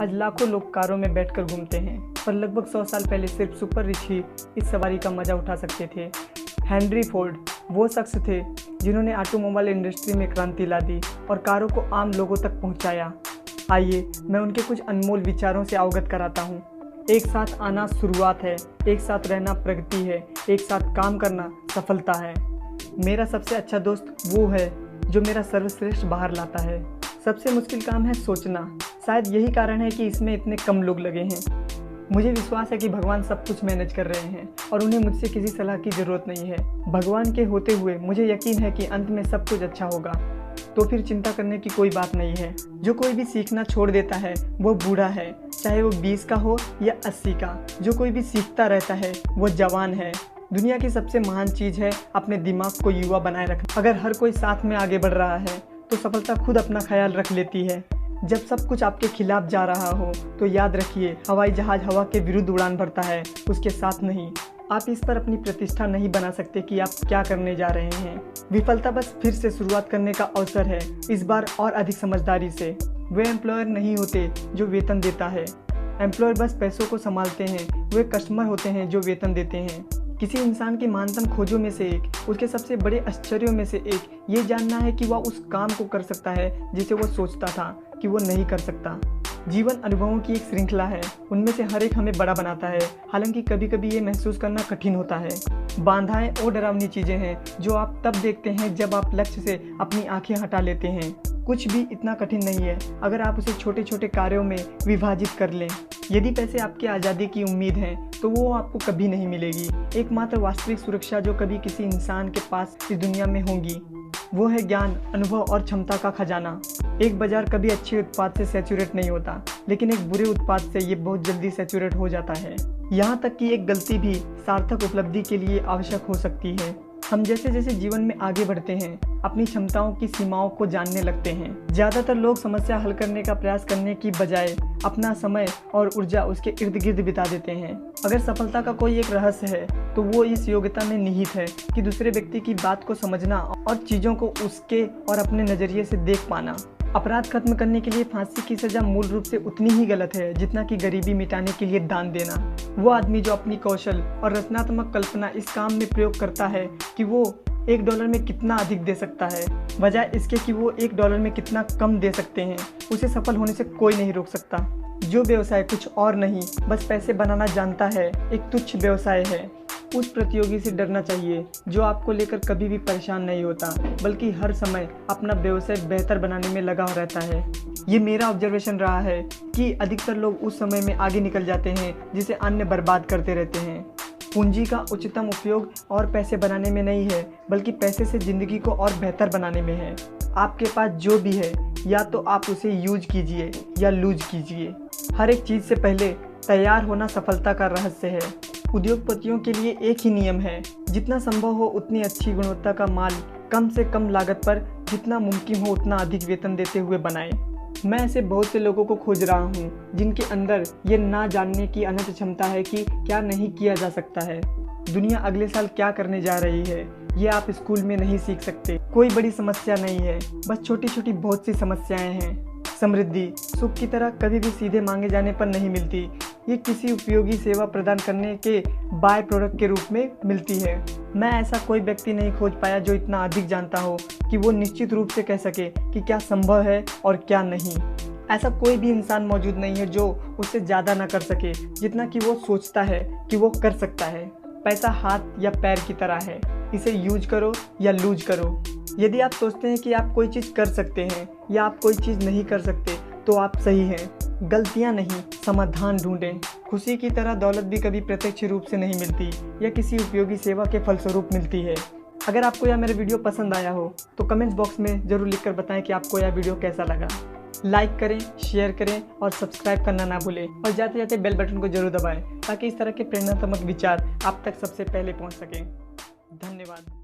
आज लाखों लोग कारों में बैठकर घूमते हैं, पर लगभग 100 साल पहले सिर्फ सुपर रिच ही इस सवारी का मजा उठा सकते थे। हेनरी फोर्ड वो शख्स थे जिन्होंने ऑटोमोबाइल इंडस्ट्री में क्रांति ला दी और कारों को आम लोगों तक पहुंचाया। आइए मैं उनके कुछ अनमोल विचारों से अवगत कराता हूं। एक साथ आना शुरुआत है, एक साथ रहना प्रगति है, एक साथ काम करना सफलता है। मेरा सबसे अच्छा दोस्त वो है जो मेरा सर्वश्रेष्ठ बाहर लाता है। सबसे मुश्किल काम है सोचना। शायद यही कारण है कि इसमें इतने कम लोग लगे हैं। मुझे विश्वास है कि भगवान सब कुछ मैनेज कर रहे हैं और उन्हें मुझसे किसी सलाह की ज़रूरत नहीं है। भगवान के होते हुए मुझे यकीन है कि अंत में सब कुछ अच्छा होगा, तो फिर चिंता करने की कोई बात नहीं है। जो कोई भी सीखना छोड़ देता है वो बूढ़ा है, चाहे वो 20 का हो या 80 का। जो कोई भी सीखता रहता है वो जवान है। दुनिया की सबसे महान चीज़ है अपने दिमाग को युवा बनाए रखना। अगर हर कोई साथ में आगे बढ़ रहा है तो सफलता खुद अपना ख्याल रख लेती है। जब सब कुछ आपके खिलाफ जा रहा हो तो याद रखिए, हवाई जहाज हवा के विरुद्ध उड़ान भरता है, उसके साथ नहीं। आप इस पर अपनी प्रतिष्ठा नहीं बना सकते कि आप क्या करने जा रहे हैं। विफलता बस फिर से शुरुआत करने का अवसर है, इस बार और अधिक समझदारी से। वे एम्प्लॉयर नहीं होते जो वेतन देता है, एम्प्लॉयर बस पैसों को संभालते हैं। वे कस्टमर होते हैं जो वेतन देते हैं। किसी इंसान की महानतम खोजों में से एक, उसके सबसे बड़े आश्चर्यों में से एक ये जानना है कि वह उस काम को कर सकता है जिसे वो सोचता था कि वो नहीं कर सकता। जीवन अनुभवों की एक श्रृंखला है, उनमें से हर एक हमें बड़ा बनाता है। हालांकि कभी कभी ये महसूस करना कठिन होता है। बाधाएं और डरावनी चीज़ें हैं जो आप तब देखते हैं जब आप लक्ष्य से अपनी आंखें हटा लेते हैं। कुछ भी इतना कठिन नहीं है अगर आप उसे छोटे छोटे कार्यों में विभाजित कर लें। यदि पैसे आपकी आज़ादी की उम्मीद है तो वो आपको कभी नहीं मिलेगी। एकमात्र वास्तविक सुरक्षा जो कभी किसी इंसान के पास इस दुनिया में होगी वो है ज्ञान, अनुभव और क्षमता का खजाना। एक बाजार कभी अच्छे उत्पाद से सैचुरेट नहीं होता, लेकिन एक बुरे उत्पाद से ये बहुत जल्दी सैचुरेट हो जाता है। यहाँ तक कि एक गलती भी सार्थक उपलब्धि के लिए आवश्यक हो सकती है। हम जैसे जैसे जीवन में आगे बढ़ते हैं अपनी क्षमताओं की सीमाओं को जानने लगते हैं। ज़्यादातर लोग समस्या हल करने का प्रयास करने की बजाय अपना समय और ऊर्जा उसके इर्द गिर्द बिता देते हैं। अगर सफलता का कोई एक रहस्य है तो वो इस योग्यता में निहित है कि दूसरे व्यक्ति की बात को समझना और चीज़ों को उसके और अपने नज़रिए से देख पाना। अपराध खत्म करने के लिए फांसी की सज़ा मूल रूप से उतनी ही गलत है जितना कि गरीबी मिटाने के लिए दान देना। वो आदमी जो अपनी कौशल और रचनात्मक कल्पना इस काम में प्रयोग करता है कि वो $1 में कितना अधिक दे सकता है, बजाय इसके कि वो $1 में कितना कम दे सकते हैं, उसे सफल होने से कोई नहीं रोक सकता। जो व्यवसाय कुछ और नहीं बस पैसे बनाना जानता है एक तुच्छ व्यवसाय है। उस प्रतियोगी से डरना चाहिए जो आपको लेकर कभी भी परेशान नहीं होता, बल्कि हर समय अपना व्यवसाय बेहतर बनाने में लगा रहता है। ये मेरा ऑब्जर्वेशन रहा है कि अधिकतर लोग उस समय में आगे निकल जाते हैं जिसे अन्य बर्बाद करते रहते हैं। पूंजी का उच्चतम उपयोग और पैसे बनाने में नहीं है, बल्कि पैसे से ज़िंदगी को और बेहतर बनाने में है। आपके पास जो भी है या तो आप उसे यूज कीजिए या लूज कीजिए। हर एक चीज़ से पहले तैयार होना सफलता का रहस्य है। उद्योगपतियों के लिए एक ही नियम है, जितना संभव हो उतनी अच्छी गुणवत्ता का माल कम से कम लागत पर जितना मुमकिन हो उतना अधिक वेतन देते हुए बनाएं। मैं ऐसे बहुत से लोगों को खोज रहा हूँ जिनके अंदर ये ना जानने की अनंत क्षमता है कि क्या नहीं किया जा सकता है। दुनिया अगले साल क्या करने जा रही है ये आप स्कूल में नहीं सीख सकते। कोई बड़ी समस्या नहीं है, बस छोटी छोटी बहुत सी समस्याएं हैं। समृद्धि सुख की तरह कभी भी सीधे मांगे जाने पर नहीं मिलती, ये किसी उपयोगी सेवा प्रदान करने के बाय प्रोडक्ट के रूप में मिलती है। मैं ऐसा कोई व्यक्ति नहीं खोज पाया जो इतना अधिक जानता हो कि वो निश्चित रूप से कह सके कि क्या संभव है और क्या नहीं। ऐसा कोई भी इंसान मौजूद नहीं है जो उससे ज़्यादा ना कर सके जितना कि वो सोचता है कि वो कर सकता है। पैसा हाथ या पैर की तरह है, इसे यूज करो या लूज करो। यदि आप सोचते हैं कि आप कोई चीज़ कर सकते हैं या आप कोई चीज़ नहीं कर सकते तो आप सही हैं। गलतियां नहीं, समाधान ढूंढें। खुशी की तरह दौलत भी कभी प्रत्यक्ष रूप से नहीं मिलती या किसी उपयोगी सेवा के फलस्वरूप मिलती है। अगर आपको यह मेरा वीडियो पसंद आया हो तो कमेंट्स बॉक्स में ज़रूर लिखकर बताएं कि आपको यह वीडियो कैसा लगा। लाइक करें, शेयर करें और सब्सक्राइब करना ना भूलें और जाते जाते बेल बटन को जरूर दबाएं ताकि इस तरह के प्रेरणात्मक विचार आप तक सबसे पहले पहुंच सकें। धन्यवाद।